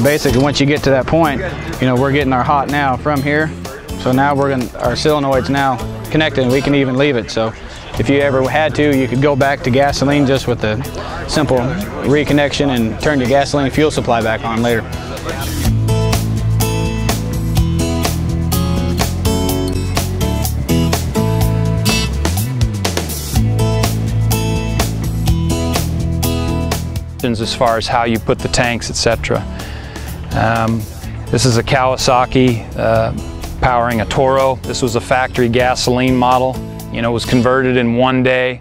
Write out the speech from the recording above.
basically, once you get to that point, you know, we're getting our hot now from here. So now our solenoid's now connected and we can even leave it. So if you ever had to, you could go back to gasoline just with a simple reconnection and turn your gasoline fuel supply back on later. As far as how you put the tanks, etc. This is a Kawasaki powering a Toro. This was a factory gasoline model. You know, it was converted in one day.